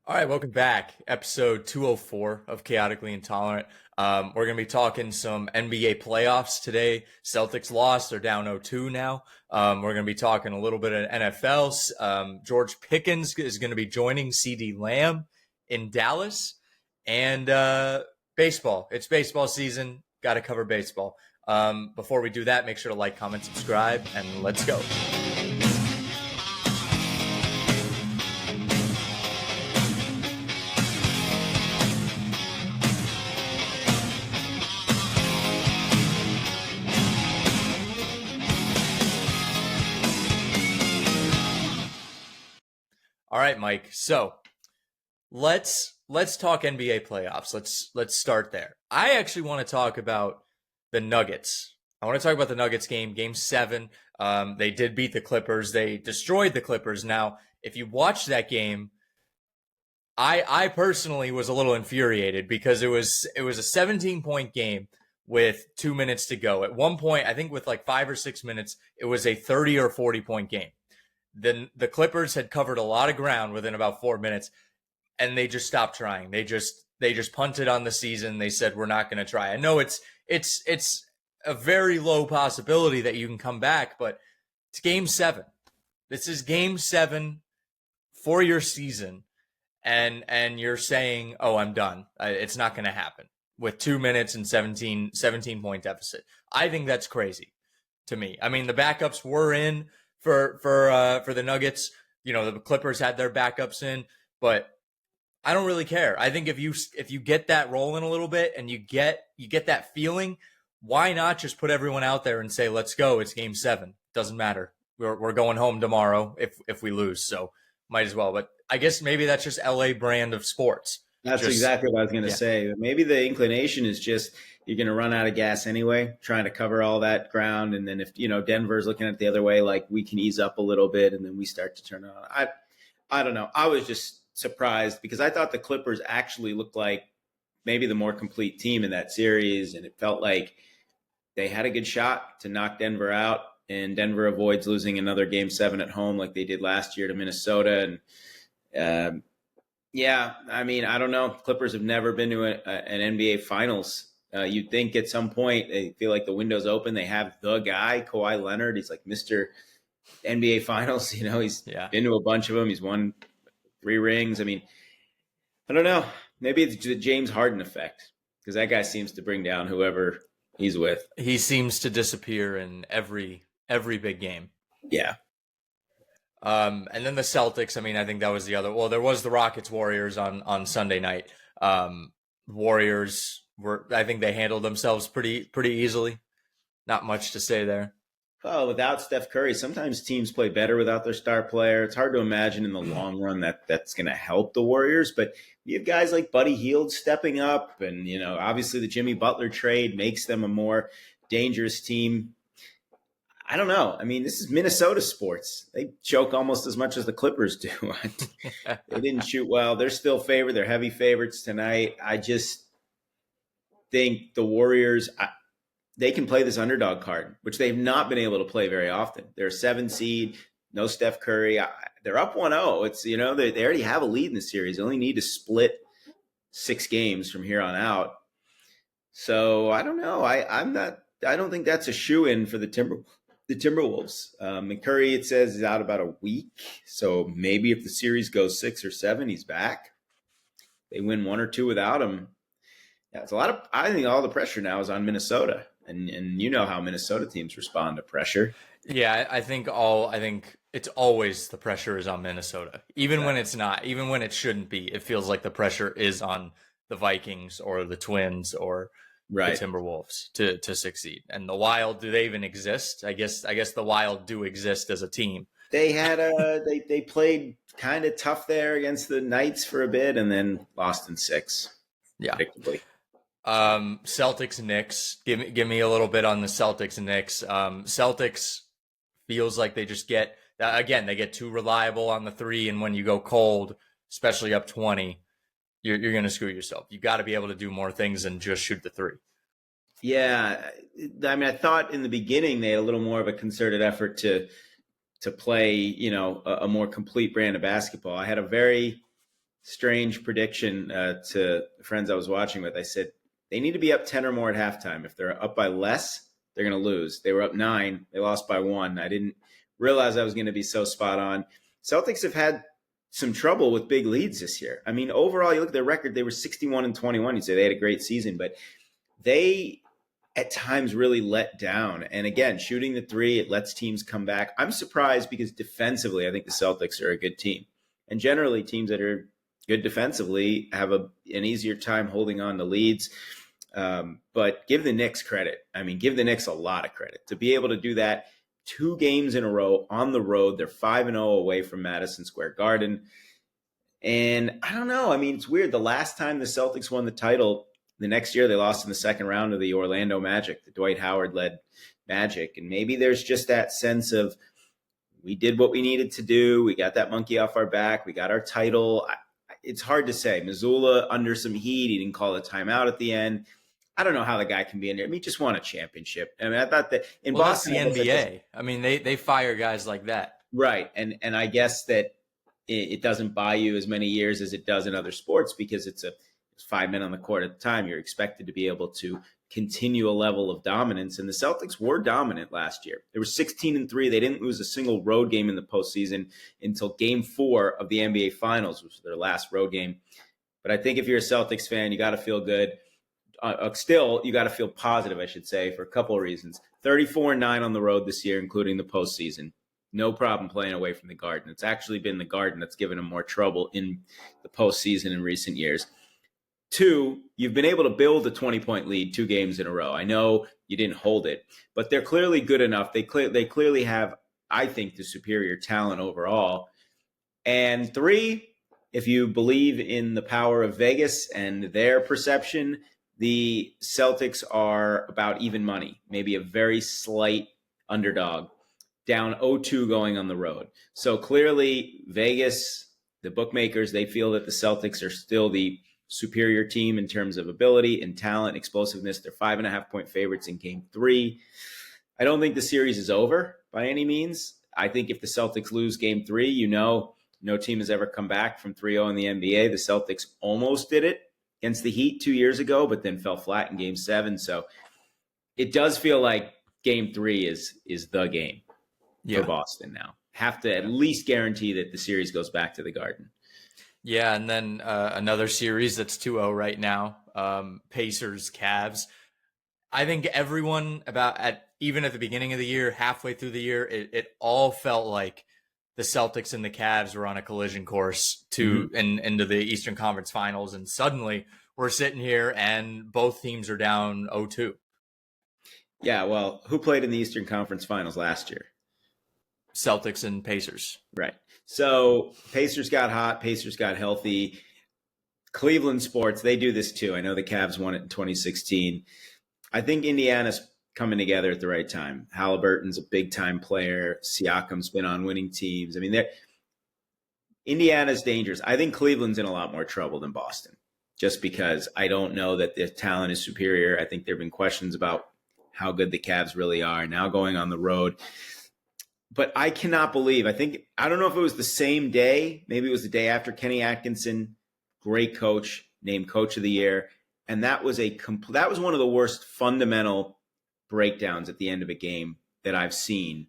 All right, welcome back. Episode 204 of Chaotically Intolerant. We're going to be talking some NBA playoffs today. Celtics lost. They're down 0-2 now. We're going to be talking a little bit of NFL. George Pickens is going to be joining CD Lamb in Dallas. And baseball. It's baseball season. Got to cover baseball. Before we do that, make sure to like, comment, subscribe, and let's go. All right, Mike. So let's talk NBA playoffs. Let's start there. I actually want to talk about the Nuggets. I want to talk about the Nuggets game 7. They did beat the Clippers. They destroyed the Clippers. Now, if you watch that game, I personally was a little infuriated because it was a 17-point game with 2 minutes to go. At one point, I think with like 5 or 6 minutes, it was a 30 or 40-point game. Then the Clippers had covered a lot of ground within about 4 minutes, and they just stopped trying. They just punted on the season. They said we're not going to try. I know it's a very low possibility that you can come back, but it's game 7. This is game 7 for your season, and you're saying, "Oh, I'm done. It's not going to happen." With 2 minutes and 17 point deficit. I think that's crazy to me. I mean, the backups were in for the Nuggets. You know, the Clippers had their backups in, but I don't really care. I think if you get that rolling a little bit and you get that feeling, why not just put everyone out there and say, "Let's go. It's game 7. Doesn't matter. We're going home tomorrow if we lose, so might as well." But I guess maybe that's just LA brand of sports. That's exactly what I was going to say. Maybe the inclination is just you're going to run out of gas anyway, trying to cover all that ground. And then if, Denver's looking at it the other way, like we can ease up a little bit and then we start to turn on. I don't know. I was just surprised because I thought the Clippers actually looked like maybe the more complete team in that series. And it felt like they had a good shot to knock Denver out. And Denver avoids losing another game 7 at home like they did last year to Minnesota. And, yeah, I mean, I don't know. Clippers have never been to an NBA Finals. You'd think at some point they feel like the window's open. They have the guy, Kawhi Leonard. He's like Mr. NBA Finals. He's been to a bunch of them. He's won 3 rings. I mean, I don't know. Maybe it's the James Harden effect because that guy seems to bring down whoever he's with. He seems to disappear in every big game. Yeah. And then the Celtics, I mean, I think that was the other. Well, there was the Rockets Warriors on Sunday night. Warriors I think they handled themselves pretty easily. Not much to say there. Well, without Steph Curry, sometimes teams play better without their star player. It's hard to imagine in the long run that's going to help the Warriors. But you have guys like Buddy Hield stepping up, and obviously the Jimmy Butler trade makes them a more dangerous team. I don't know. I mean, this is Minnesota sports. They choke almost as much as the Clippers do. They didn't shoot well. They're still favored. They're heavy favorites tonight. I just think the Warriors, they can play this underdog card, which they've not been able to play very often. They're a 7 seed, no Steph Curry. They're up 1-0. It's, they already have a lead in the series. They only need to split 6 games from here on out. So I don't know. I don't think that's a shoe-in for the Timberwolves. And Curry, it says, is out about a week. So maybe if the series goes 6 or 7, he's back. They win 1 or 2 without him. Yeah, it's a lot of. I think all the pressure now is on Minnesota, and you know how Minnesota teams respond to pressure. Yeah, I think it's always the pressure is on Minnesota, even when it's not, even when it shouldn't be. It feels like the pressure is on the Vikings or the Twins or the Timberwolves to succeed. And the Wild, do they even exist? I guess the Wild do exist as a team. They had they played kind of tough there against the Knights for a bit, and then lost in 6. Yeah. Predictably. Celtics Knicks. Give me a little bit on the Celtics Knicks. Celtics feels like they just get again, they get too reliable on the 3, and when you go cold, especially up 20, you're going to screw yourself. You got to be able to do more things than just shoot the 3. Yeah, I mean, I thought in the beginning they had a little more of a concerted effort to play, a more complete brand of basketball. I had a very strange prediction to friends I was watching with. I said, they need to be up 10 or more at halftime. If they're up by less, they're going to lose. They were up 9. They lost by 1. I didn't realize I was going to be so spot on. Celtics have had some trouble with big leads this year. I mean, overall, you look at their record, they were 61-21. You'd say they had a great season, but they at times really let down. And again, shooting the three, it lets teams come back. I'm surprised because defensively, I think the Celtics are a good team. And generally, teams that are good defensively have an easier time holding on to leads. But give the Knicks credit. I mean, give the Knicks a lot of credit to be able to do that 2 games in a row on the road. They're 5-0 away from Madison Square Garden. And I don't know. I mean, it's weird. The last time the Celtics won the title, the next year they lost in the second round to the Orlando Magic, the Dwight Howard-led Magic. And maybe there's just that sense of we did what we needed to do. We got that monkey off our back. We got our title. It's hard to say. Missoula under some heat. He didn't call a timeout at the end. I don't know how the guy can be in there. I mean, he just won a championship. I mean, I thought that in Boston, that's the NBA. I mean, they fire guys like that. Right. And I guess that it doesn't buy you as many years as it does in other sports because it's 5 men on the court at the time. You're expected to be able to continue a level of dominance. And the Celtics were dominant last year. They were 16-3. They didn't lose a single road game in the postseason until game 4 of the NBA Finals, which was their last road game. But I think if you're a Celtics fan, you got to feel good. Still, you got to feel positive, I should say, for a couple of reasons. 34-9 on the road this year, including the postseason. No problem playing away from the Garden. It's actually been the Garden that's given them more trouble in the postseason in recent years. 2, you've been able to build a 20-point lead 2 games in a row. I know you didn't hold it, but they're clearly good enough. They clearly have, I think, the superior talent overall. And 3, if you believe in the power of Vegas and their perception, the Celtics are about even money, maybe a very slight underdog, down 0-2 going on the road. So clearly Vegas, the bookmakers, they feel that the Celtics are still the superior team in terms of ability and talent, explosiveness. They're 5.5-point favorites in game 3. I don't think the series is over by any means. I think if the Celtics lose game 3, no team has ever come back from 3-0 in the NBA. The Celtics almost did it against the Heat 2 years ago, but then fell flat in game 7. So it does feel like game 3 is the game for Boston now. Have to at least guarantee that the series goes back to the Garden. Yeah, and then another series that's 2-0 right now, Pacers, Cavs. I think everyone even at the beginning of the year, halfway through the year, it all felt like the Celtics and the Cavs were on a collision course into the Eastern Conference Finals, and suddenly we're sitting here and both teams are down 0-2. Yeah, well, who played in the Eastern Conference Finals last year? Celtics and Pacers. Right. So Pacers got hot. Pacers got healthy. Cleveland sports, they do this too. I know the Cavs won it in 2016. I think Indiana's coming together at the right time. Halliburton's a big-time player. Siakam's been on winning teams. I mean, Indiana's dangerous. I think Cleveland's in a lot more trouble than Boston, just because I don't know that the talent is superior. I think there have been questions about how good the Cavs really are now going on the road. But I cannot believe, I don't know if it was the same day, maybe it was the day after Kenny Atkinson, great coach, named Coach of the Year. And that was one of the worst fundamental breakdowns at the end of a game that I've seen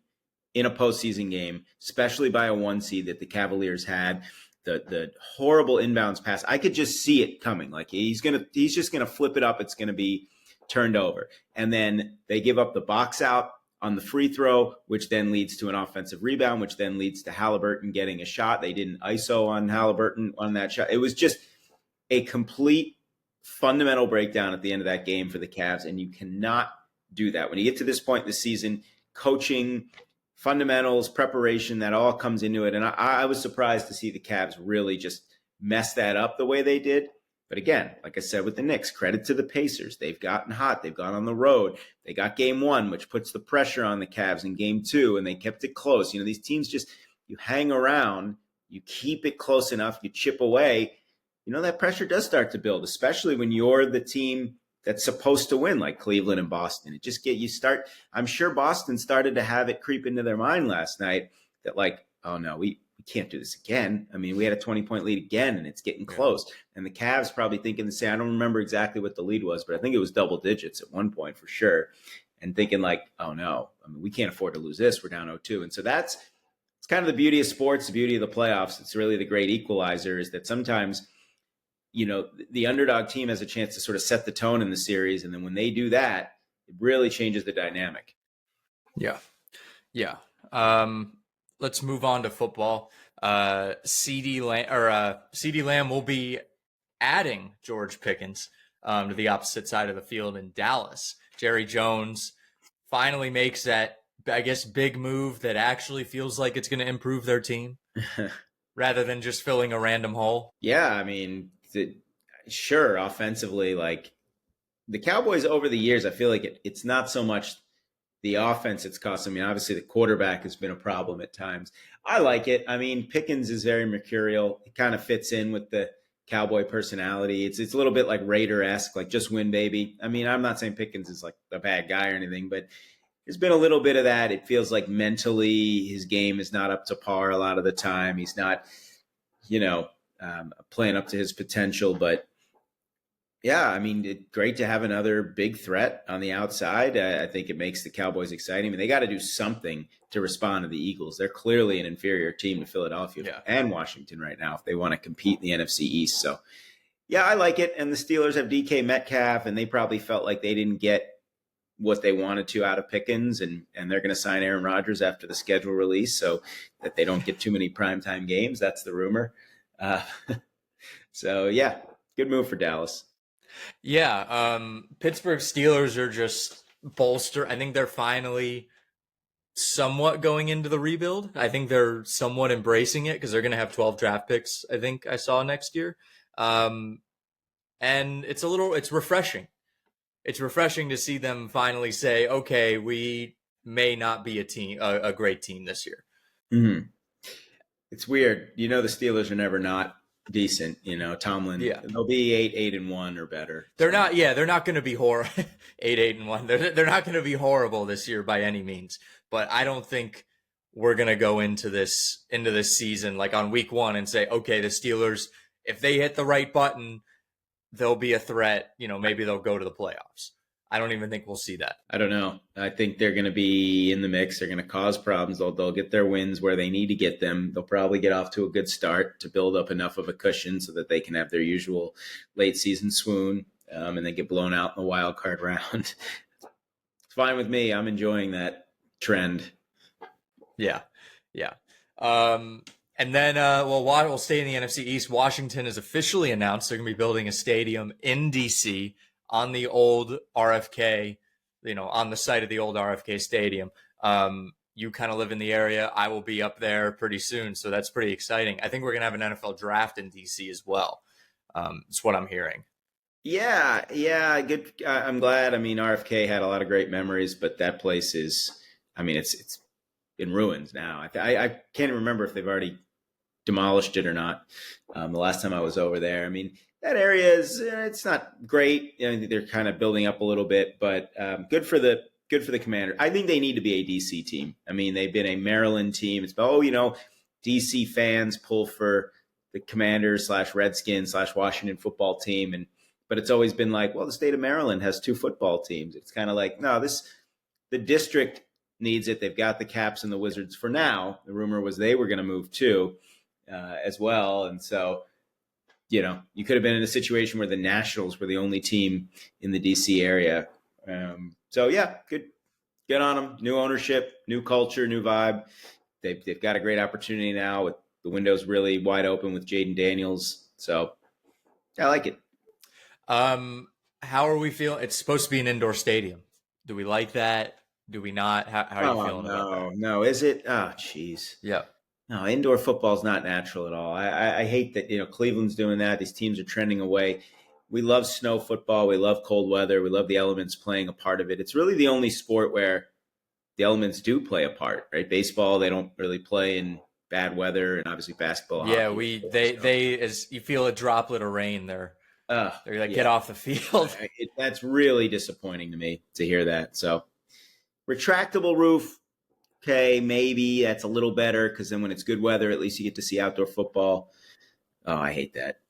in a postseason game, especially by a 1 seed that the Cavaliers had. The horrible inbounds pass, I could just see it coming. Like he's just gonna flip it up. It's gonna be turned over, and then they give up the box out on the free throw, which then leads to an offensive rebound, which then leads to Halliburton getting a shot. They didn't ISO on Halliburton on that shot. It was just a complete fundamental breakdown at the end of that game for the Cavs, and you cannot do that. When you get to this point in the season, coaching, fundamentals, preparation, that all comes into it. And I was surprised to see the Cavs really just mess that up the way they did. But again, like I said with the Knicks, credit to the Pacers. They've gotten hot. They've gone on the road. They got game 1, which puts the pressure on the Cavs in game 2, and they kept it close. These teams just, you hang around, you keep it close enough, you chip away. That pressure does start to build, especially when you're the team that's supposed to win, like Cleveland and Boston. I'm sure Boston started to have it creep into their mind last night that like, oh no, we we can't do this again. I mean, we had a 20-point lead again, and it's getting close. And the Cavs probably thinking the same. I don't remember exactly what the lead was, but I think it was double digits at one point for sure. And thinking like, oh no, I mean, we can't afford to lose this. We're down 0-2. And so it's kind of the beauty of sports, the beauty of the playoffs. It's really the great equalizer is that sometimes, the underdog team has a chance to sort of set the tone in the series. And then when they do that, it really changes the dynamic. Yeah. Yeah. Let's move on to football. CD Lamb will be adding George Pickens to the opposite side of the field in Dallas. Jerry Jones finally makes that, I guess, big move that actually feels like it's going to improve their team rather than just filling a random hole. Yeah, I mean, sure, offensively, like the Cowboys over the years, I feel like it's not so much the offense it's cost. I mean, obviously the quarterback has been a problem at times. I like it. I mean, Pickens is very mercurial. It kind of fits in with the Cowboy personality. It's a little bit like Raider-esque, like just win, baby. I mean, I'm not saying Pickens is like a bad guy or anything, but there's been a little bit of that. It feels like mentally his game is not up to par a lot of the time. He's not, playing up to his potential, but yeah, I mean, great to have another big threat on the outside. I think it makes the Cowboys exciting. I mean, they got to do something to respond to the Eagles. They're clearly an inferior team to Philadelphia and Washington right now if they want to compete in the NFC East. So, yeah, I like it. And the Steelers have DK Metcalf, and they probably felt like they didn't get what they wanted to out of Pickens, and they're going to sign Aaron Rodgers after the schedule release so that they don't get too many primetime games. That's the rumor. So, yeah, good move for Dallas. Yeah, Pittsburgh Steelers are just bolster. I think they're finally somewhat going into the rebuild. I think they're somewhat embracing it because they're going to have 12 draft picks, I think I saw next year. And it's refreshing. It's refreshing to see them finally say, okay, we may not be a great team this year. Mm-hmm. It's weird. The Steelers are never not decent. Tomlin, they'll be 8-1 or better. They're not going to be 8-1. They're not going to be horrible this year by any means, but I don't think we're going to go into this season like on week 1 and say, okay, the Steelers, if they hit the right button, they'll be a threat. Maybe they'll go to the playoffs. I don't even think we'll see that. I don't know. I think they're going to be in the mix. They're going to cause problems. They'll get their wins where they need to get them. They'll probably get off to a good start to build up enough of a cushion so that they can have their usual late season swoon and then get blown out in the wild card round. It's fine with me. I'm enjoying that trend. Yeah. And then, we'll stay in the NFC East. Washington has officially announced they're going to be building a stadium in D.C. on the old RFK, on the site of the old RFK Stadium. You kind of live in the area. I will be up there pretty soon, so that's pretty exciting. I think we're going to have an NFL draft in D.C. as well. It's what I'm hearing. Yeah, good. I'm glad. I mean, RFK had a lot of great memories, but that place is, I mean, it's in ruins now. I can't even remember if they've already demolished it or not. The last time I was over there, I mean, that area it's not great. They're kind of building up a little bit, but good for the Commanders. I think they need to be a DC team. I mean, they've been a Maryland team. It's DC fans pull for the Commanders / Redskins / Washington football team, but it's always been like, well, the state of Maryland has 2 football teams. It's kind of like, no, the district needs it. They've got the Caps and the Wizards for now. The rumor was they were going to move too, as well, and so. You could have been in a situation where the Nationals were the only team in the D.C. area. So, yeah, good on them. New ownership, new culture, new vibe. They've got a great opportunity now with the windows really wide open with Jaden Daniels. So, I like it. How are we feeling? It's supposed to be an indoor stadium. Do we like that? Do we not? How are you feeling about that? No. Is it? Oh, jeez. Yeah. No, indoor football is not natural at all. I hate that, Cleveland's doing that. These teams are trending away. We love snow football. We love cold weather. We love the elements playing a part of it. It's really the only sport where the elements do play a part, right? Baseball, they don't really play in bad weather, and obviously basketball. Yeah, they as you feel a droplet of rain, they're like, get off the field. That's really disappointing to me to hear that. So retractable roof, okay, maybe that's a little better because then when it's good weather, at least you get to see outdoor football. Oh, I hate that.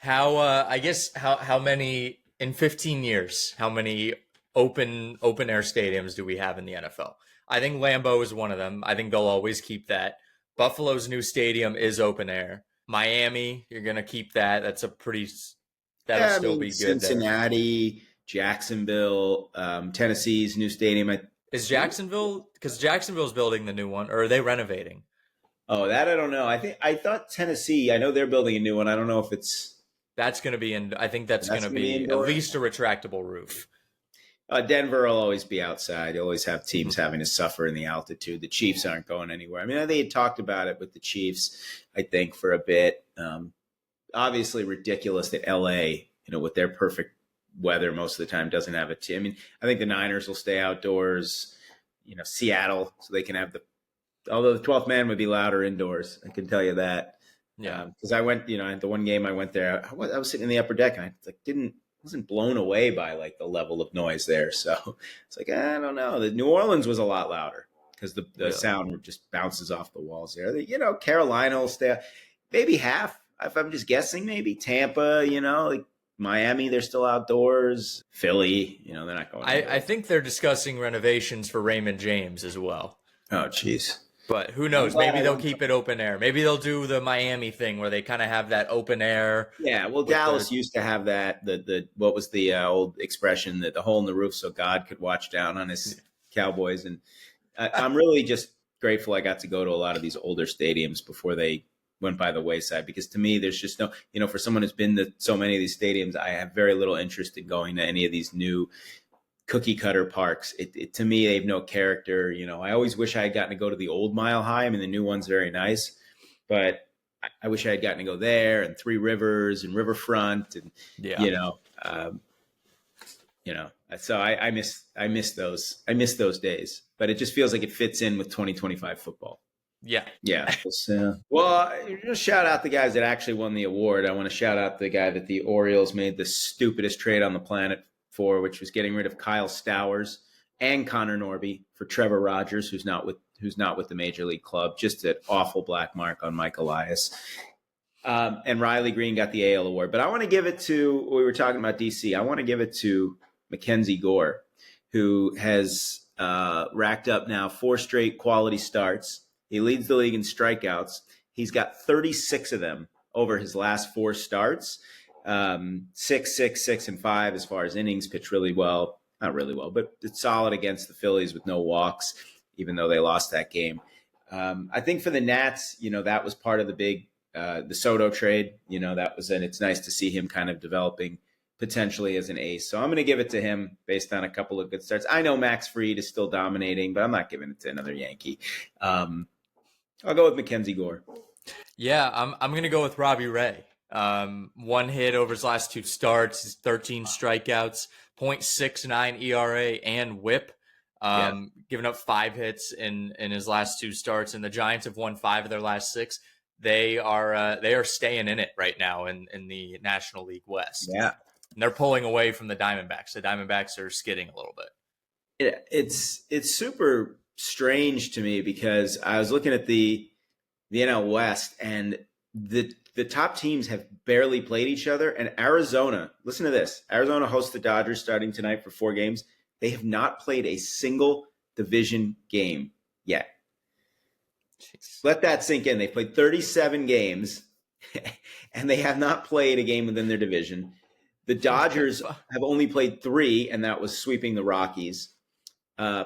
I guess how many in 15 years? How many open air stadiums do we have in the NFL? I think Lambeau is one of them. I think they'll always keep that. Buffalo's new stadium is open air. Miami, you're gonna keep that. That's a pretty. That'll Yeah, I still mean be good there. Cincinnati, Jacksonville, Tennessee's new stadium. Is Jacksonville because Jacksonville's building the new one, or are they renovating? Oh, that I don't know. I thought Tennessee. I know they're building a new one. I don't know if it's That's gonna be in. I think that's that's gonna going to be be at indoor. least a retractable roof. Denver will always be outside. You always have teams having to suffer in the altitude. The Chiefs aren't going anywhere. I mean, they had talked about it with the Chiefs, I think, for a bit. Obviously, ridiculous that LA, with their perfect weather most of the time, doesn't have a team. I mean, I think the Niners will stay outdoors. Seattle, so they can have although the 12th man would be louder indoors. I can tell you that. Yeah. Because I went, the one game I went there, I was sitting in the upper deck and I wasn't blown away by like the level of noise there. So it's like, I don't know. The New Orleans was a lot louder because the sound just bounces off the walls there. Carolina will stay maybe half. If I'm just guessing, maybe Tampa, like Miami, they're still outdoors. Philly, they're not going. I think they're discussing renovations for Raymond James as well. Oh, jeez. But who knows? Maybe they'll keep it open air. Maybe they'll do the Miami thing where they kind of have that open air. Yeah, well, Dallas used to have that. What was the old expression, that the hole in the roof so God could watch down on his Cowboys. And I'm really just grateful I got to go to a lot of these older stadiums before they went by the wayside, because to me, there's just no, for someone who's been to so many of these stadiums, I have very little interest in going to any of these new cookie cutter parks. To me, they have no character. I always wish I had gotten to go to the old Mile High. I mean, the new one's very nice, but I wish I had gotten to go there, and Three Rivers and Riverfront, and So I miss those days. But it just feels like it fits in with 2025 football. Yeah. Well, just shout out the guys that actually won the award. I want to shout out the guy that the Orioles made the stupidest trade on the planet for, which was getting rid of Kyle Stowers and Connor Norby for Trevor Rogers, who's not with the Major League club. Just an awful black mark on Mike Elias. And Riley Green got the AL award. But I want to give it to, we were talking about DC, I want to give it to Mackenzie Gore, who has racked up now 4 straight quality starts. He leads the league in strikeouts. He's got 36 of them over his last 4 starts. 6, 6, 6, and 5 as far as innings. Pitched really well. Not really well, but it's solid against the Phillies with no walks, even though they lost that game. I think for the Nats, that was part of the big the Soto trade. That was, and it's nice to see him kind of developing potentially as an ace. So I'm going to give it to him based on a couple of good starts. I know Max Fried is still dominating, but I'm not giving it to another Yankee. I'll go with Mackenzie Gore. Yeah, I'm going to go with Robbie Ray. 1 hit over his last 2 starts, 13 strikeouts, 0.69 ERA and WHIP. Giving up 5 hits in his last 2 starts, and the Giants have won 5 of their last 6. They are staying in it right now in the National League West. Yeah, and they're pulling away from the Diamondbacks. The Diamondbacks are skidding a little bit. It's super strange to me because I was looking at the NL West, and the top teams have barely played each other. And Arizona, listen to this. Arizona hosts the Dodgers starting tonight for 4 games. They have not played a single division game yet. Jeez. Let that sink in. They played 37 games, and they have not played a game within their division. The Dodgers have only played 3, and that was sweeping the Rockies.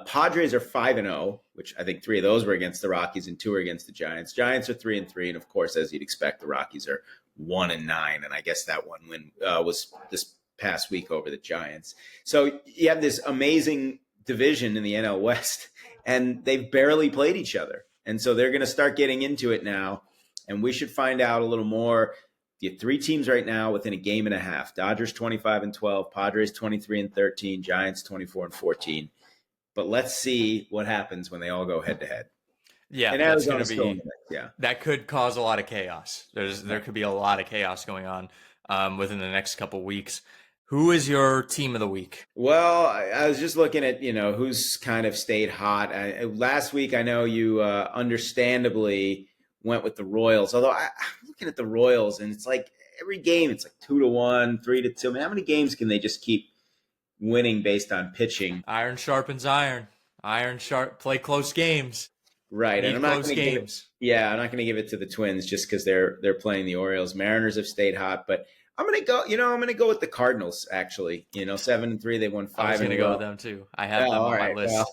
Padres are 5-0, which I think 3 of those were against the Rockies and 2 are against the Giants. Giants are 3-3, and of course, as you'd expect, the Rockies are 1-9, and I guess that one win was this past week over the Giants. So you have this amazing division in the NL West, and they've barely played each other, and so they're going to start getting into it now, and we should find out a little more. You have 3 teams right now within a game and a half: Dodgers 25-12, Padres 23-13, Giants 24-14. But let's see what happens when they all go head to head. Yeah, that's going to be. That could cause a lot of chaos. There could be a lot of chaos going on within the next couple weeks. Who is your team of the week? Well, I was just looking at, who's kind of stayed hot. Last week, I know you understandably went with the Royals. Although I'm looking at the Royals, and it's like every game, it's like 2-1, 3-2. I mean, how many games can they just keep winning based on pitching? Iron sharpens iron. Play close games. Right, and Need I'm not close going to give it. games. Yeah, I'm not going to give it to the Twins just because they're playing the Orioles. Mariners have stayed hot, but I'm going to go. I'm going to go with the Cardinals. Actually, 7-3, they won I was 5 in going a to go row. with them too. I have Oh, them all on my right. list. Well,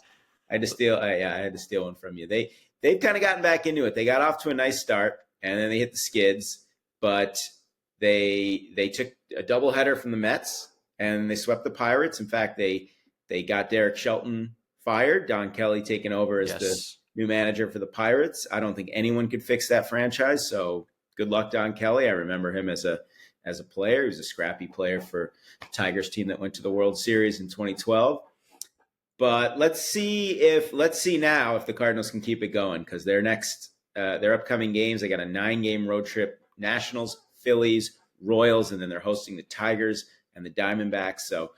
I had to steal. Yeah, I had to steal one from you. They've kind of gotten back into it. They got off to a nice start, and then they hit the skids. But they took a doubleheader from the Mets, and they swept the Pirates. In fact, they got Derek Shelton fired. Don Kelly taking over as the new manager for the Pirates. I don't think anyone could fix that franchise. So good luck, Don Kelly. I remember him as a player. He was a scrappy player for the Tigers team that went to the World Series in 2012. But let's see now if the Cardinals can keep it going, because their upcoming games, they got a 9-game road trip: Nationals, Phillies, Royals, and then they're hosting the Tigers and the Diamondbacks. So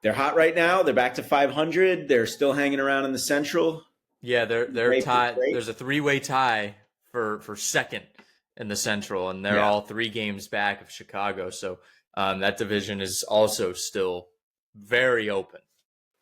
they're hot right now. They're back to 500. They're still hanging around in the Central. Yeah, they're tied. There's a 3-way tie for second in the Central, and they're all 3 games back of Chicago. So that division is also still very open.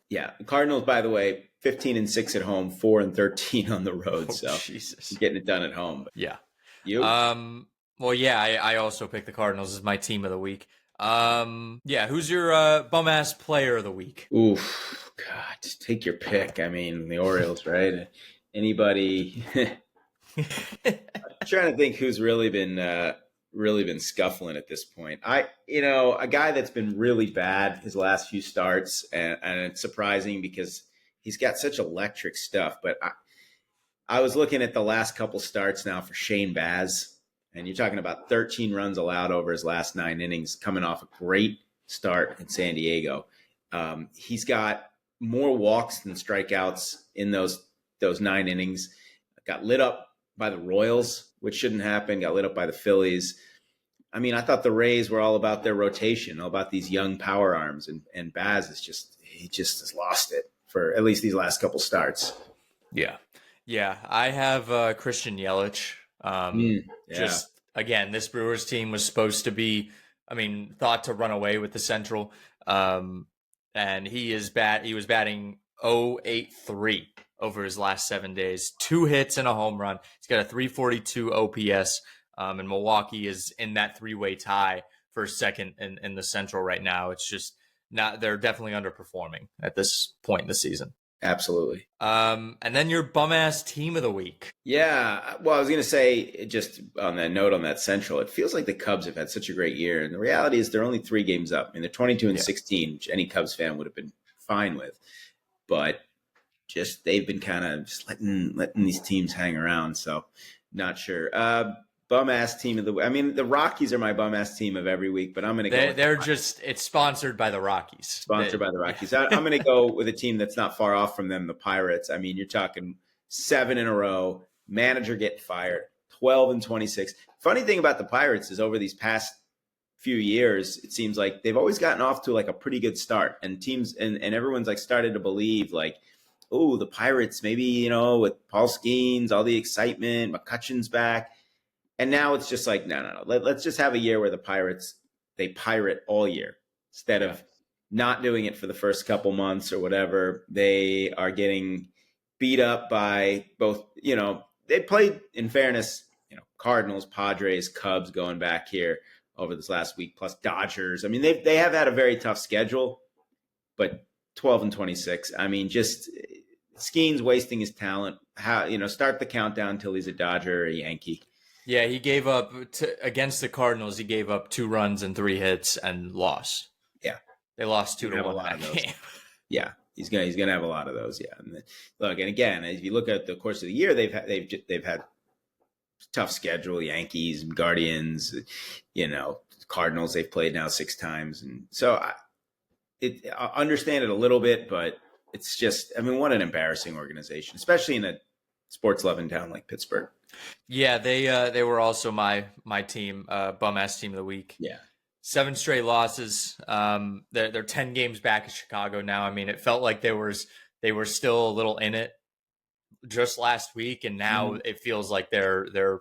Yeah, the Cardinals, by the way, 15-6 at home, 4-13 on the road. So Jesus, getting it done at home. Yeah. You? Well, yeah, I also picked the Cardinals as my team of the week. Yeah, who's your bum-ass player of the week? Oof, God, take your pick. I mean, the Orioles, right? Anybody? I'm trying to think who's really been scuffling at this point. A guy that's been really bad his last few starts, and it's surprising because he's got such electric stuff. But I was looking at the last couple starts now for Shane Baz, and you're talking about 13 runs allowed over his last 9 innings, coming off a great start in San Diego. He's got more walks than strikeouts in those 9 innings. Got lit up by the Royals, which shouldn't happen. Got lit up by the Phillies. I mean, I thought the Rays were all about their rotation, all about these young power arms, and Baz he just has lost it for at least these last couple starts. Yeah. I have Christian Yelich. Just again, this Brewers team was supposed to be, thought to run away with the Central, and he was batting 0.83 over his last 7 days, 2 hits and a home run. He's got a 342 OPS, and Milwaukee is in that 3-way tie for second in the Central right now. It's just they're definitely underperforming at this point in the season. Absolutely. And then your bum-ass team of the week. Yeah, well, I was going to say, just on that note on that Central, it feels like the Cubs have had such a great year. And the reality is they're only 3 games up. I mean, they're 22-16, which any Cubs fan would have been fine with. But just they've been kind of just letting these teams hang around. So not sure. Bum-ass team of the week. I mean, the Rockies are my bum-ass team of every week, but I'm going to go. It's sponsored by the Rockies. Sponsored by the Rockies. I'm going to go with a team that's not far off from them, the Pirates. I mean, you're talking 7 in a row, manager getting fired, 12-26. Funny thing about the Pirates is over these past few years, it seems like they've always gotten off to like a pretty good start, and teams and everyone's like started to believe like, oh, the Pirates, maybe, with Paul Skeens, all the excitement, McCutcheon's back. And now it's just like, no. Let's just have a year where the Pirates, they pirate all year instead of not doing it for the first couple months or whatever. They are getting beat up by both, they played, in fairness, Cardinals, Padres, Cubs going back here over this last week, plus Dodgers. I mean, they have had a very tough schedule, but 12-26. I mean, just Skeens wasting his talent. Start the countdown until he's a Dodger or a Yankee. Yeah, he gave up against the Cardinals. He gave up 2 runs and 3 hits and lost. Yeah, they lost 2-1 that game. Yeah, he's gonna have a lot of those. Yeah, and again, if you look at the course of the year, they've had tough schedule. Yankees, Guardians, Cardinals. They've played now 6 times, and so I understand it a little bit, but it's just, what an embarrassing organization, especially in a sports loving town like Pittsburgh. Yeah, they were also my team, bum ass team of the week. Yeah. 7 straight losses. They're 10 games back in Chicago now. I mean, it felt like they were still a little in it just last week, and now it feels like they're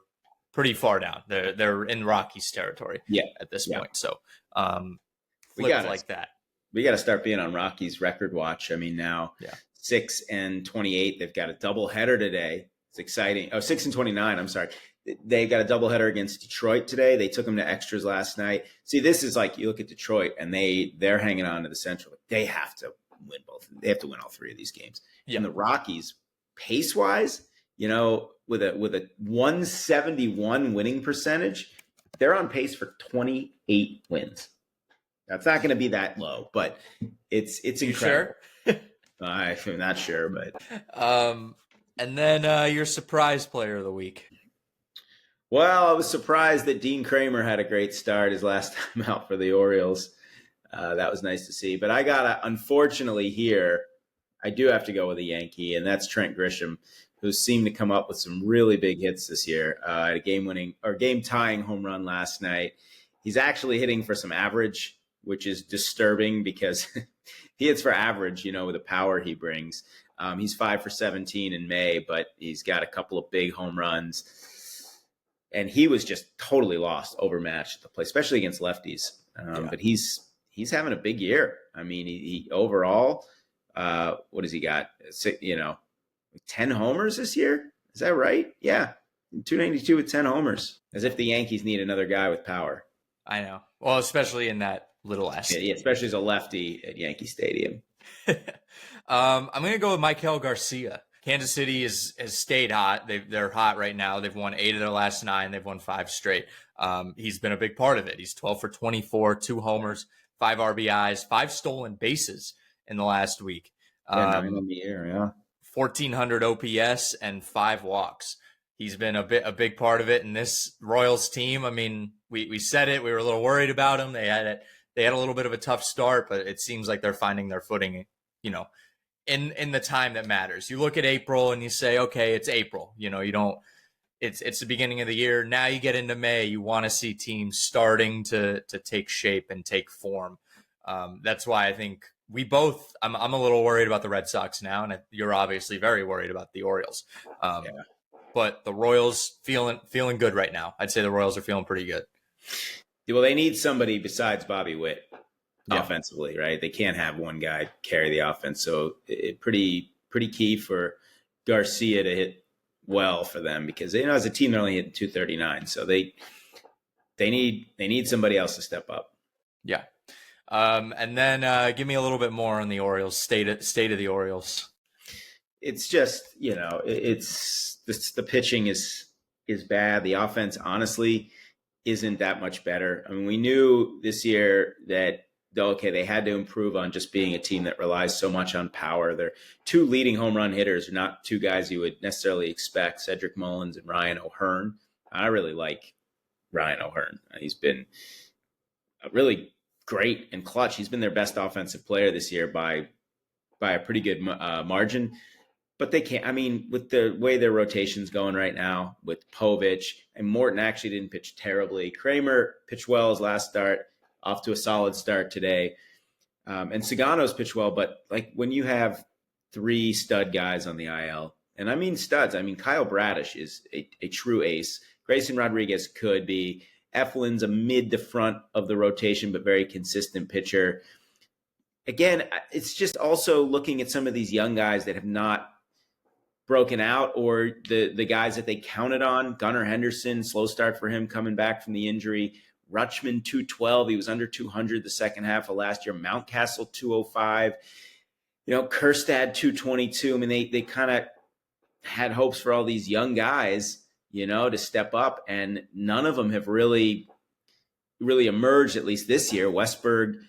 pretty far down. They're in Rockies territory at this point. So flipped like that. We got to start being on Rockies record watch. I mean, now 6-28. They've got a doubleheader today. It's exciting. Oh, 6-29. I'm sorry. They got a doubleheader against Detroit today. They took them to extras last night. See, this is like, you look at Detroit and they're hanging on to the Central. They have to win both. They have to win all 3 of these games. Yeah. And the Rockies, pace wise, with a 171 winning percentage, they're on pace for 28 wins. That's not going to be that low, but it's incredible. Sure? I'm not sure, but and then your surprise player of the week. Well, I was surprised that Dean Kramer had a great start his last time out for the Orioles. That was nice to see. But unfortunately here, I do have to go with a Yankee, and that's Trent Grisham, who seemed to come up with some really big hits this year. Had a game-tying home run last night. He's actually hitting for some average, which is disturbing because he hits for average, with the power he brings. He's 5 for 17 in May, but he's got a couple of big home runs. And he was just totally lost, overmatched at the play, especially against lefties. But he's having a big year. I mean, he overall, what has he got? 10 homers this year? Is that right? Yeah, 292 with 10 homers. As if the Yankees need another guy with power. I know. Well, especially in that little S. Yeah, especially as a lefty at Yankee Stadium. I'm going to go with Michael Garcia. Kansas City has stayed hot. They're hot right now. They've won 8 of their last 9. They've won 5 straight. He's been a big part of it. He's 12 for 24, 2 homers, 5 RBIs, 5 stolen bases in the last week. 9 in the year, yeah. 1,400 OPS and 5 walks. He's been a big part of it. And this Royals team, I mean, we said it. We were a little worried about him. They had a little bit of a tough start, but it seems like they're finding their footing, in the time that matters. You look at April and you say, okay, it's April. It's the beginning of the year. Now you get into May, you want to see teams starting to take shape and take form. That's why I think I'm a little worried about the Red Sox now, and you're obviously very worried about the Orioles. But the Royals feeling good right now. I'd say the Royals are feeling pretty good. Well, they need somebody besides Bobby Witt. Offensively, right? They can't have one guy carry the offense. So pretty key for Garcia to hit well for them because as a team they're only hitting 239. So they need somebody else to step up. Yeah. And then give me a little bit more on the Orioles, state of the Orioles. It's just, the pitching is bad. The offense honestly isn't that much better. I mean, we knew this year that they had to improve on just being a team that relies so much on power. Their 2 leading home run hitters are not 2 guys you would necessarily expect, Cedric Mullins and Ryan O'Hearn. I really like Ryan O'Hearn. He's been really great and clutch. He's been their best offensive player this year by a pretty good margin. But they can't, with the way their rotation's going right now with Povich, and Morton actually didn't pitch terribly. Kramer pitched well his last start, off to a solid start today. And Sagano's pitched well, but when you have 3 stud guys on the IL, and I mean studs, Kyle Bradish is a true ace. Grayson Rodriguez could be. Eflin's a mid to front of the rotation, but very consistent pitcher. Again, it's just also looking at some of these young guys that have not broken out, or the guys that they counted on. Gunnar Henderson, slow start for him coming back from the injury. Rutschman 212. He was under 200 the second half of last year. Mountcastle 205. Kerstad 222. They kind of had hopes for all these young guys, to step up, and none of them have really emerged, at least this year. Westberg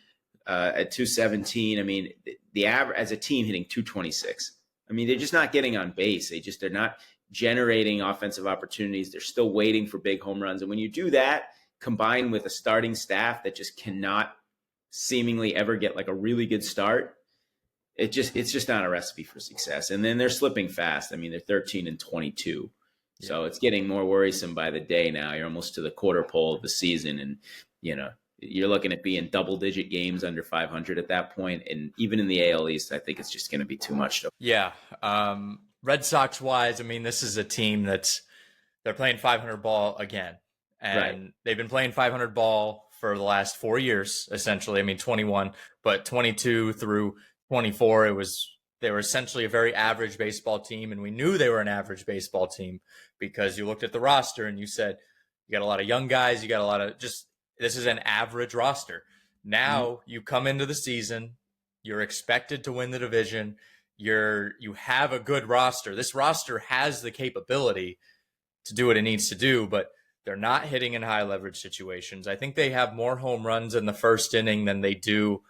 at 217. The average as a team hitting 226. They're just not getting on base. They're not generating offensive opportunities. They're still waiting for big home runs. And when you do that, combined with a starting staff that just cannot seemingly ever get a really good start, it's just not a recipe for success. And then they're slipping fast. They're 13-22. So it's getting more worrisome by the day now. You're almost to the quarter pole of the season. And, you're looking at being double-digit games under 500 at that point, and even in the AL East, I think it's just going to be too much. Yeah. Red Sox wise, I mean, this is a team they're playing 500 ball again, Right. and they've been playing 500 ball for the last 4 years, essentially. I mean, 21, but 22 through 24, they were essentially a very average baseball team, and we knew they were an average baseball team because you looked at the roster and you said you got a lot of young guys, you got a lot of just this is an average roster. Now you come into the season, you're expected to win the division. You have a good roster. This roster has the capability to do what it needs to do, but they're not hitting in high leverage situations. I think they have more home runs in the first inning than they do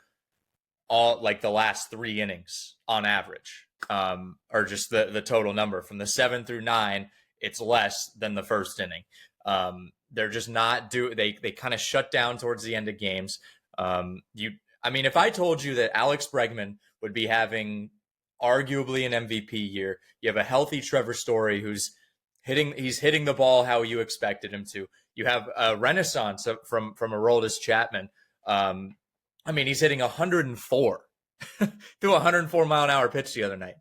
all like the last 3 innings on average, or just the total number from the 7 through 9. It's less than the first inning. They're just not they kind of shut down towards the end of games. I mean, if I told you that Alex Bregman would be having arguably an MVP year, you have a healthy Trevor Story who's hitting the ball how you expected him to. You have a renaissance from Aroldis Chapman. I mean, he's hitting 104 through a 104 mile an hour pitch the other night.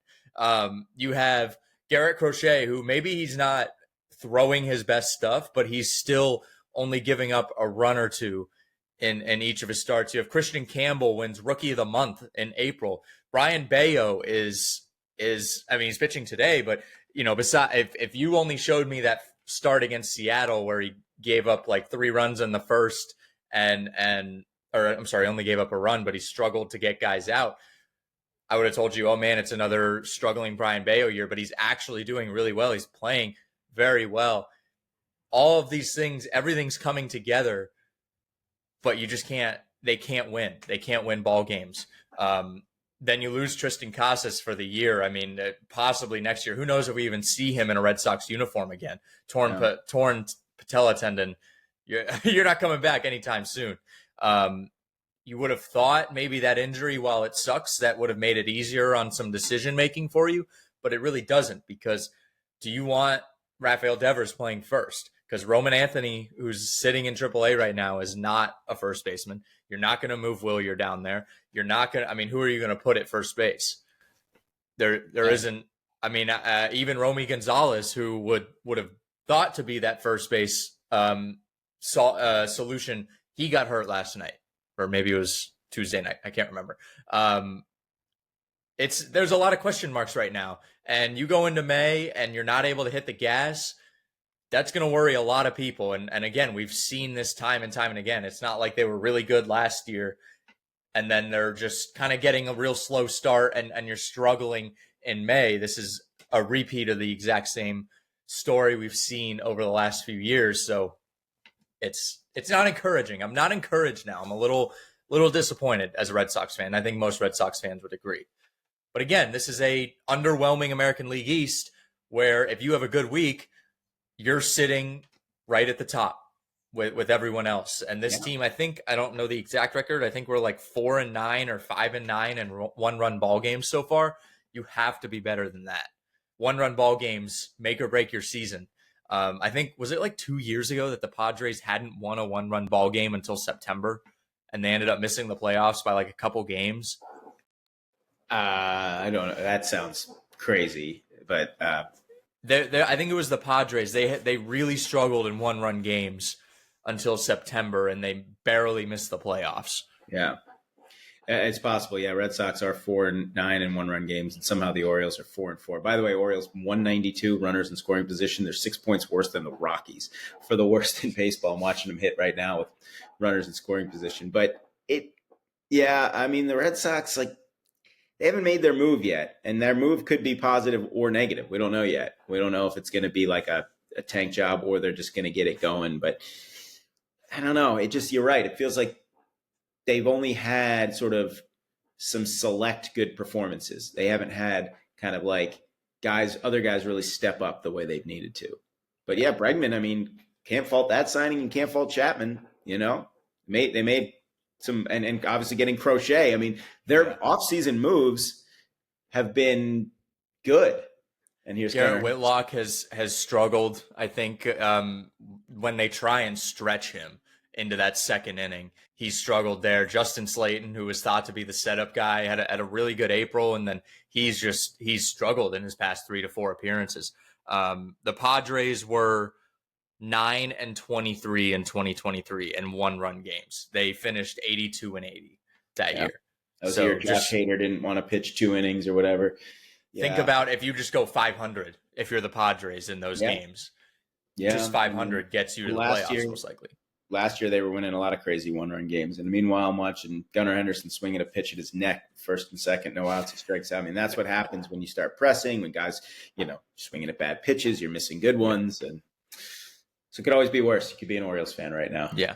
You have Garrett Crochet, who maybe he's not throwing his best stuff, but he's still only giving up a run or two in each of his starts. You have Christian Campbell wins Rookie of the Month in April. Brian Bayo is I mean, he's pitching today, but besides, if you only showed me that start against Seattle where he gave up like 3 runs in the first or I'm sorry, only gave up a run, but he struggled to get guys out, I would have told you, oh man, it's another struggling Brian Bayo year, but he's actually doing really well. He's playing very well. All of these things, everything's coming together, but they can't win. They can't win ball games. Then you lose Tristan Casas for the year. I mean, possibly next year. Who knows if we even see him in a Red Sox uniform again? Torn patella tendon. You're not coming back anytime soon. You would have thought maybe that injury, while it sucks, that would have made it easier on some decision making for you, but it really doesn't, because do you want Rafael Devers playing first? Because Roman Anthony, who's sitting in AAA right now, is not a first baseman. You're not going to move Willier down there. You're not going to, I mean, who are you going to put at first base? There isn't, I mean, even Romy Gonzalez, who would have thought to be that first base solution, he got hurt last night, or maybe it was Tuesday night. I can't remember. There's a lot of question marks right now, and you go into May and you're not able to hit the gas. That's going to worry a lot of people. And again, we've seen this time and time and again. It's not like they were really good last year and then they're just kind of getting a real slow start and you're struggling in May. This is a repeat of the exact same story we've seen over the last few years. So it's not encouraging. I'm not encouraged now. I'm a little disappointed as a Red Sox fan. I think most Red Sox fans would agree. But again, this is a underwhelming American League East where if you have a good week, you're sitting right at the top with everyone else. And this team, I think, I don't know the exact record. I think we're like 4-9 or 5-9 and 1-run ball games so far. You have to be better than that. 1-run ball games make or break your season. I think, was it like 2 years ago that the Padres hadn't won a 1-run ball game until September, and they ended up missing the playoffs by like a couple games? I don't know. That sounds crazy, but I think it was the Padres. They really struggled in 1-run games until September, and they barely missed the playoffs. Yeah, it's possible. Yeah, Red Sox are 4-9 in 1-run games, and somehow the Orioles are 4-4. By the way, Orioles 192 runners in scoring position. They're 6 points worse than the Rockies for the worst in baseball. I'm watching them hit right now with runners in scoring position. But I mean, the Red Sox, like, they haven't made their move yet, and their move could be positive or negative. We don't know yet. We don't know if it's going to be like a tank job or they're just going to get it going. But I don't know. You're right. It feels like they've only had sort of some select good performances. They haven't had kind of like other guys really step up the way they've needed to. But yeah, Bregman, I mean, can't fault that signing and can't fault Chapman, They made some, and obviously getting Crochet. I mean, their offseason moves have been good. And here's Garrett Whitlock has struggled, I think, when they try and stretch him into that second inning. He struggled there. Justin Slayton, who was thought to be the setup guy, had a really good April, and then he's struggled in his past 3 to 4 appearances. The Padres were 9-23 in 2023 in 1-run games. They finished 82-80 that year. That was your Josh Hader didn't want to pitch 2 innings or whatever. Think about if you just go 500 if you're the Padres in those games. Yeah. Just 500 gets you to the playoffs, most likely. Last year, they were winning a lot of crazy 1-run games. And meanwhile, I'm watching Gunnar Henderson swinging a pitch at his neck, first and second, no outs, he strikes out. I mean, that's what happens when you start pressing, when guys, swinging at bad pitches, you're missing good ones. And so it could always be worse. You could be an Orioles fan right now. Yeah.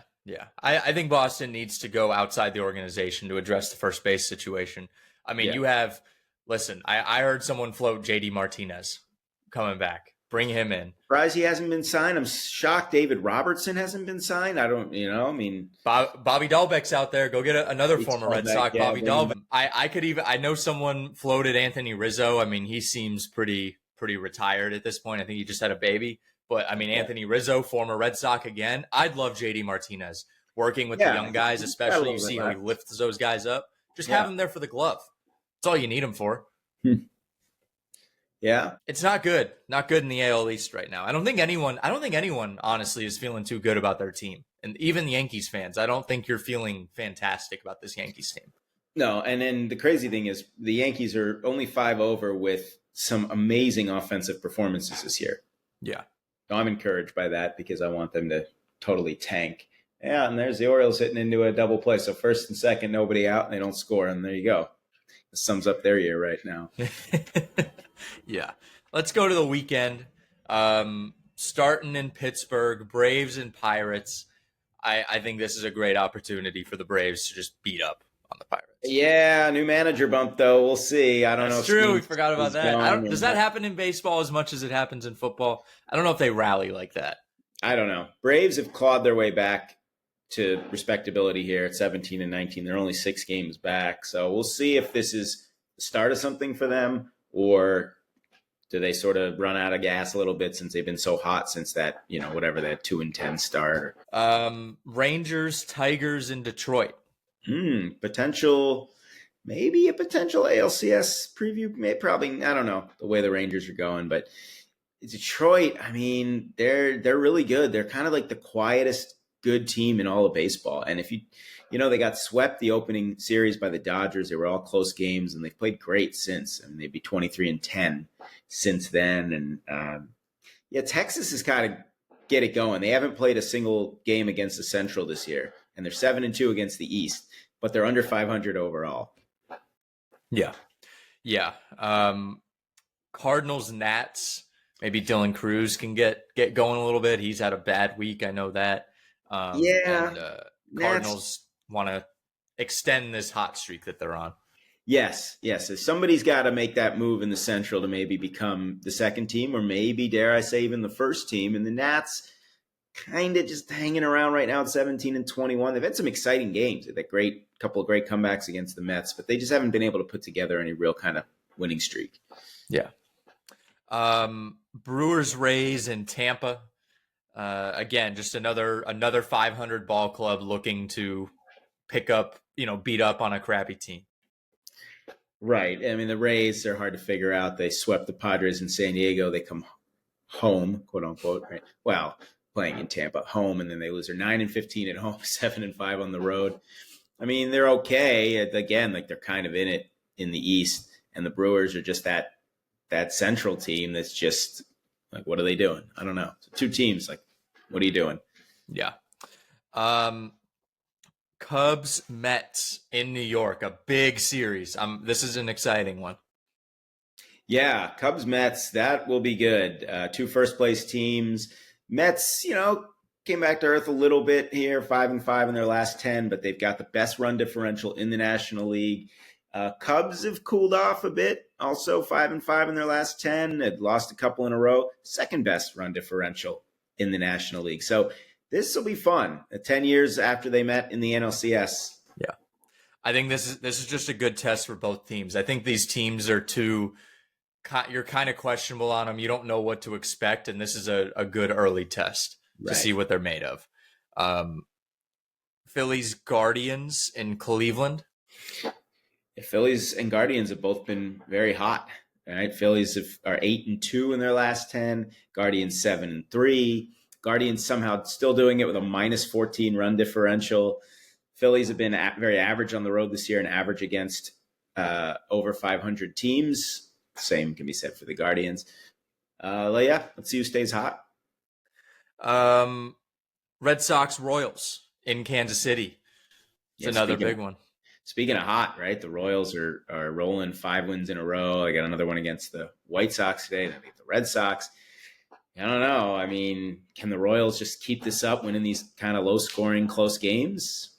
I think Boston needs to go outside the organization to address the first base situation. I mean, you have – listen, I heard someone float J.D. Martinez coming back. Bring him in. Surprised he hasn't been signed. I'm shocked David Robertson hasn't been signed. I don't, Bobby Dahlbeck's out there. Go get another former Red Sox, Bobby Dahlbeck. I know someone floated Anthony Rizzo. I mean, he seems pretty retired at this point. I think he just had a baby. But, I mean, Anthony Rizzo, former Red Sox again. I'd love J.D. Martinez working with the young guys, especially. You see how he lifts those guys up. Just have him there for the glove. That's all you need him for. Yeah. It's not good. Not good in the AL East right now. I don't think anyone honestly is feeling too good about their team. And even the Yankees fans, I don't think you're feeling fantastic about this Yankees team. No, and then the crazy thing is the Yankees are only 5 over with some amazing offensive performances this year. Yeah. So I'm encouraged by that because I want them to totally tank. Yeah, and there's the Orioles hitting into a double play. So first and second, nobody out, and they don't score. And there you go. This sums up their year right now. Yeah. Let's go to the weekend. Starting in Pittsburgh, Braves and Pirates. I think this is a great opportunity for the Braves to just beat up on the Pirates. Yeah, new manager bump, though. We'll see. I don't know. That's true. We forgot about that. Does that happen in baseball as much as it happens in football? I don't know if they rally like that. I don't know. Braves have clawed their way back to respectability here at 17-19. They're only 6 games back. So we'll see if this is the start of something for them, or do they sort of run out of gas a little bit since they've been so hot since that, whatever, that 2-10 start? Rangers, Tigers in Detroit. Maybe a potential ALCS preview. Probably, I don't know the way the Rangers are going, but Detroit, I mean, they're really good. They're kind of like the quietest good team in all of baseball. And if they got swept the opening series by the Dodgers. They were all close games, and they've played great since. I mean, they'd be 23-10 since then. And Texas has kind of get it going. They haven't played a single game against the Central this year, and they're 7-2 against the East, but they're under 500 overall. Yeah. Cardinals, Nats. Maybe Dylan Cruz can get going a little bit. He's had a bad week. I know that. Cardinals want to extend this hot streak that they're on. Yes. So somebody's got to make that move in the Central to maybe become the second team, or maybe, dare I say, even the first team. And the Nats kind of just hanging around right now at 17-21. They've had some exciting games. They've had couple of great comebacks against the Mets, but they just haven't been able to put together any real kind of winning streak. Yeah. Brewers, Rays, and Tampa. Again, just another 500 ball club looking to pick up, beat up on a crappy team. Right. I mean, the Rays are hard to figure out. They swept the Padres in San Diego. They come home, quote unquote. Right. Well, playing in Tampa, home, and then they lose. They're 9-15 at home, 7-5 on the road. I mean, they're okay. Again, like they're kind of in it in the East, and the Brewers are just that Central team that's just like, what are they doing? I don't know. So 2 teams, like, what are you doing? Yeah. Cubs, Mets in New York, a big series. This is an exciting one. Yeah, Cubs, Mets, that will be good. 2 first-place teams. Mets, came back to earth a little bit here, 5-5 in their last 10, but they've got the best run differential in the National League. Cubs have cooled off a bit, also 5-5 in their last 10. Had lost a couple in a row. Second best run differential in the National League. So this will be fun. 10 years after they met in the NLCS. Yeah, I think this is just a good test for both teams. I think these teams are you're kind of questionable on them. You don't know what to expect, and this is a good early test to see what they're made of. Phillies Guardians in Cleveland. The Phillies and Guardians have both been very hot. Right, Phillies are 8-2 in their last 10. Guardians 7-3. Guardians somehow still doing it with a -14 run differential. Phillies have been very average on the road this year and average against over 500 teams. Same can be said for the Guardians. Yeah, let's see who stays hot. Red Sox Royals in Kansas City. It's another big one. Speaking of hot, right? The Royals are rolling 5 wins in a row. I got another one against the White Sox today. Then the Red Sox. I don't know. I mean, can the Royals just keep this up, winning these kind of low-scoring, close games?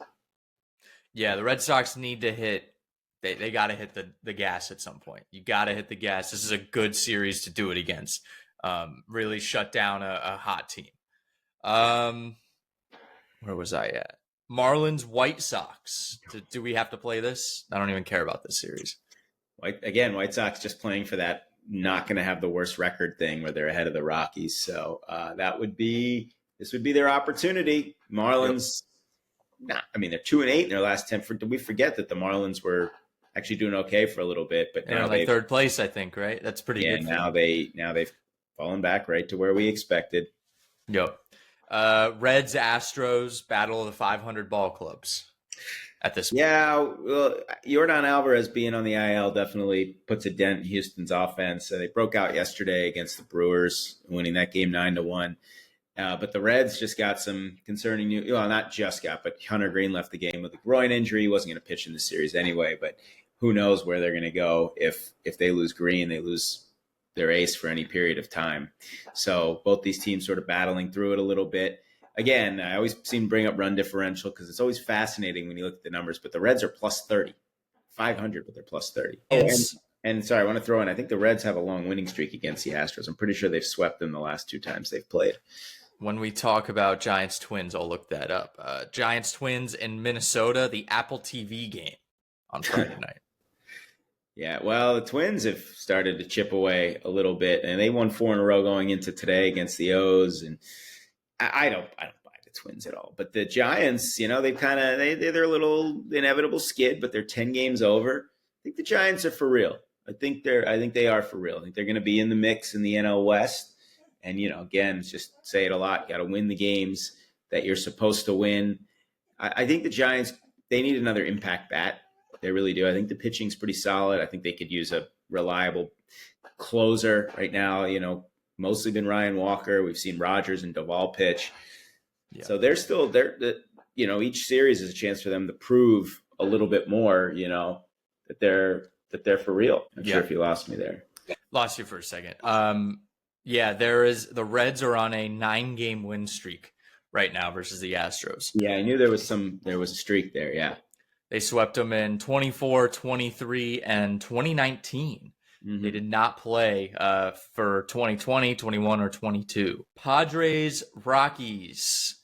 Yeah, the Red Sox need to hit. They got to hit the gas at some point. You got to hit the gas. This is a good series to do it against. Really shut down a hot team. Where was I at? Marlins White Sox. Do we have to play this? I don't even care about this series. White Sox just playing for that not going to have the worst record thing where they're ahead of the Rockies. So this would be their opportunity. Marlins, they're 2-8 in their last 10. Did we forget that the Marlins were actually doing okay for a little bit? But now they're third place, I think, right? That's pretty good. Now they've fallen back right to where we expected. Yep. Reds, Astros, battle of the 500 ball clubs at this point. Yeah, well, Yordan Alvarez being on the IL definitely puts a dent in Houston's offense. They broke out yesterday against the Brewers, winning that game 9-1. But the Reds just got some concerning news. Well, not just got, but Hunter Green left the game with a groin injury. He wasn't going to pitch in the series anyway, but who knows where they're going to go if they lose Green, they lose their ace for any period of time. So both these teams sort of battling through it a little bit. Again, I always seem to bring up run differential because it's always fascinating when you look at the numbers, but the Reds are plus 30, 500, but they're plus 30. And sorry, I want to throw in, I think the Reds have a long winning streak against the Astros. I'm pretty sure they've swept them the last 2 times they've played. When we talk about Giants Twins, I'll look that up. Giants Twins in Minnesota, the Apple TV game on Friday night. Yeah, well, the Twins have started to chip away a little bit, and they won 4 in a row going into today against the O's. And I don't buy the Twins at all. But the Giants, they're a little inevitable skid, but they're 10 games over. I think the Giants are for real. I think they are for real. I think they're going to be in the mix in the NL West. And again, just say it a lot. You got to win the games that you're supposed to win. I think the Giants, they need another impact bat. They really do. I think the pitching's pretty solid. I think they could use a reliable closer right now. Mostly been Ryan Walker. We've seen Rogers and Duvall pitch. Yeah. So they're still there. Each series is a chance for them to prove a little bit more. That they're for real. I'm sure if you lost me there. Lost you for a second. The Reds are on a 9-game win streak right now versus the Astros. Yeah, I knew there was a streak there. Yeah. They swept them in 24, 23, and 2019. Mm-hmm. They did not play for 2020, 21, or 22. Padres, Rockies.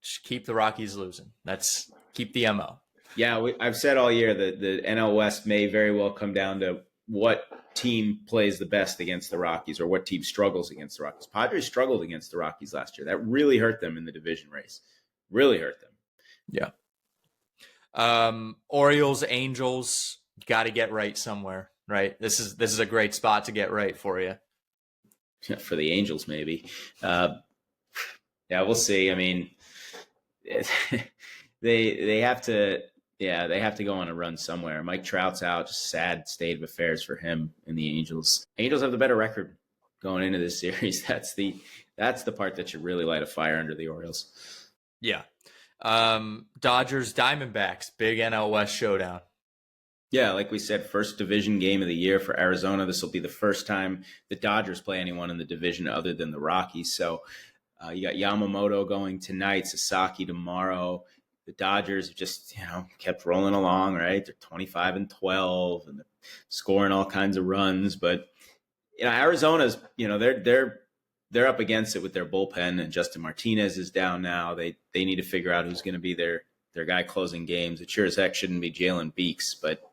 Just keep the Rockies losing. That's keep the MO. Yeah, I've said all year that the NL West may very well come down to what team plays the best against the Rockies or what team struggles against the Rockies. Padres struggled against the Rockies last year. That really hurt them in the division race. Really hurt them. Yeah. Orioles, Angels, got to get right somewhere, right? This is a great spot to get right for you. For the Angels, maybe. Yeah, we'll see. I mean, they have to go on a run somewhere. Mike Trout's out, just sad state of affairs for him and the Angels. Angels have the better record going into this series. That's the part that should really light a fire under the Orioles. Yeah. Dodgers, Diamondbacks, big NL West showdown. Yeah, like we said, first division game of the year for Arizona. This will be the first time the Dodgers play anyone in the division other than the Rockies. So you got Yamamoto going tonight, Sasaki tomorrow. The Dodgers have just, kept rolling along, right? They're 25-12 and they're scoring all kinds of runs. But, Arizona's, they're up against it with their bullpen, and Justin Martinez is down now. They need to figure out who's going to be their guy closing games. It sure as heck shouldn't be Jalen Beeks, but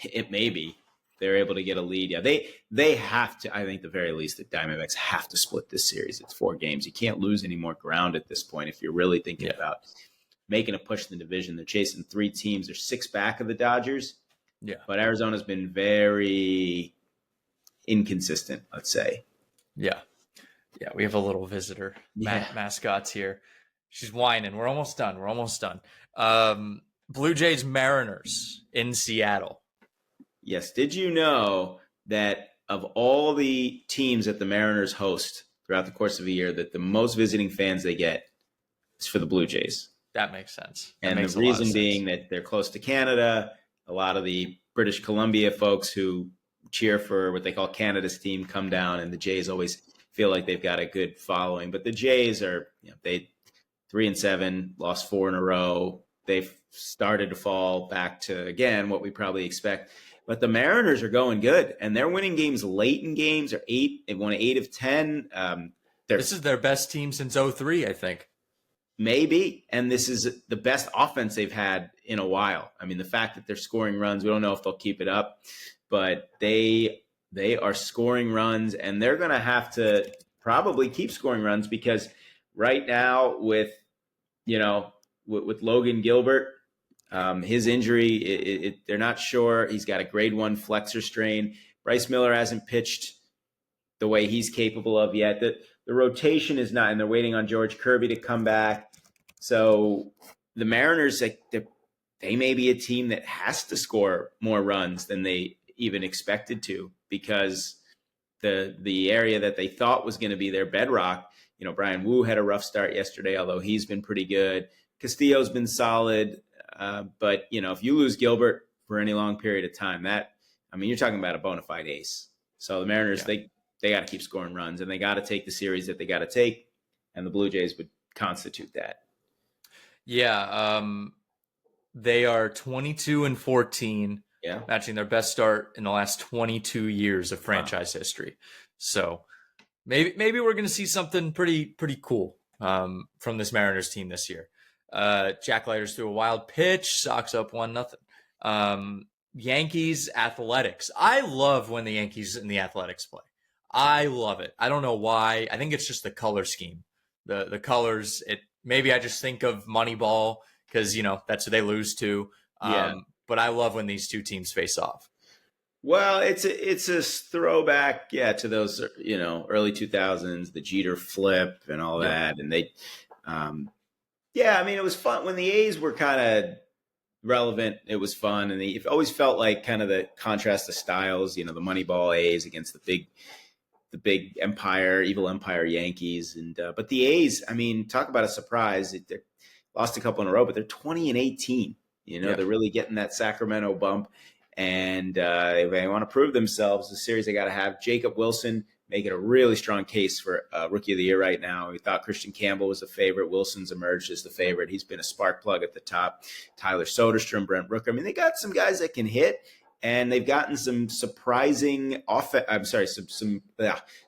it may be. They're able to get a lead. Yeah, they have to. I think the very least, the Diamondbacks have to split this series. It's 4 games. You can't lose any more ground at this point if you're really thinking about making a push in the division. They're chasing 3 teams. They're 6 back of the Dodgers. Yeah. But Arizona's been very inconsistent, let's say. Yeah. Yeah. We have a little visitor mascots here. She's whining. We're almost done. Blue Jays Mariners in Seattle. Yes. Did you know that of all the teams that the Mariners host throughout the course of a year, that the most visiting fans they get is for the Blue Jays? That makes sense. And the reason being that they're close to Canada. A lot of the British Columbia folks who cheer for what they call Canada's team come down, and the Jays always feel like they've got a good following. But the Jays are, they 3-7, lost 4 in a row. They've started to fall back to, again, what we probably expect. But the Mariners are going good, and they're winning games late in games. They've won 8 of 10. This is their best team since 2003, I think. Maybe. And this is the best offense they've had in a while. I mean, the fact that they're scoring runs, we don't know if they'll keep it up, but they are scoring runs, and they're going to have to probably keep scoring runs, because right now with Logan Gilbert, his injury, they're not sure. He's got a grade 1 flexor strain. Bryce Miller hasn't pitched the way he's capable of yet. The rotation is not, and they're waiting on George Kirby to come back. So the Mariners, they may be a team that has to score more runs than they even expected to, because the area that they thought was going to be their bedrock, Brian Wu had a rough start yesterday, although he's been pretty good. Castillo's been solid. But, if you lose Gilbert for any long period of time, you're talking about a bona fide ace. So the Mariners, they got to keep scoring runs, and they got to take the series that they got to take, and the Blue Jays would constitute that. Yeah. They are 22-14, matching their best start in the last 22 years of franchise history. So maybe we're going to see something pretty cool from this Mariners team this year. Jack Leiter's threw a wild pitch. Sox up 1-0. Yankees Athletics. I love when the Yankees and the Athletics play. I love it. I don't know why. I think it's just the color scheme. The colors. Maybe I just think of Moneyball because that's who they lose to. But I love when these two teams face off. Well, it's a throwback, to those early 2000s, the Jeter flip and all that, and they. It was fun when the A's were kind of relevant. It was fun, and it always felt like kind of the contrast of styles. The Moneyball A's against the big empire, evil empire Yankees, and but the A's. Talk about a surprise. They lost a couple in a row, but they're 20-18. They're really getting that Sacramento bump, and they want to prove themselves. The series they got to have. Jacob Wilson making a really strong case for Rookie of the Year right now. We thought Christian Campbell was the favorite. Wilson's emerged as the favorite. He's been a spark plug at the top. Tyler Soderstrom, Brent Rooker. They got some guys that can hit, and they've gotten some surprising some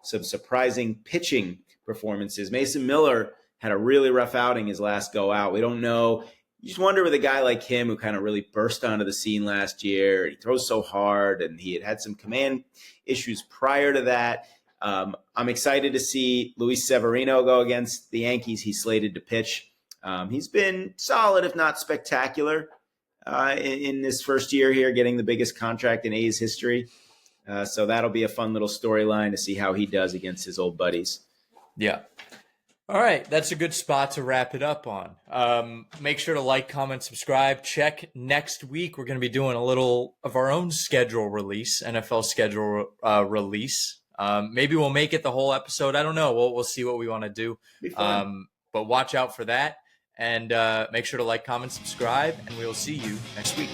surprising pitching performances. Mason Miller had a really rough outing his last go out. We don't know. You just wonder with a guy like him who kind of really burst onto the scene last year. He throws so hard, and he had some command issues prior to that. I'm excited to see Luis Severino go against the Yankees. He's slated to pitch. He's been solid, if not spectacular, in this first year here, getting the biggest contract in A's history. So that'll be a fun little storyline to see how he does against his old buddies. Yeah. All right. That's a good spot to wrap it up on. Make sure to like, comment, subscribe. Check next week. We're going to be doing a little of our own schedule release, NFL schedule release. Maybe we'll make it the whole episode. I don't know. We'll see what we want to do. But watch out for that. And make sure to like, comment, subscribe, and we'll see you next week.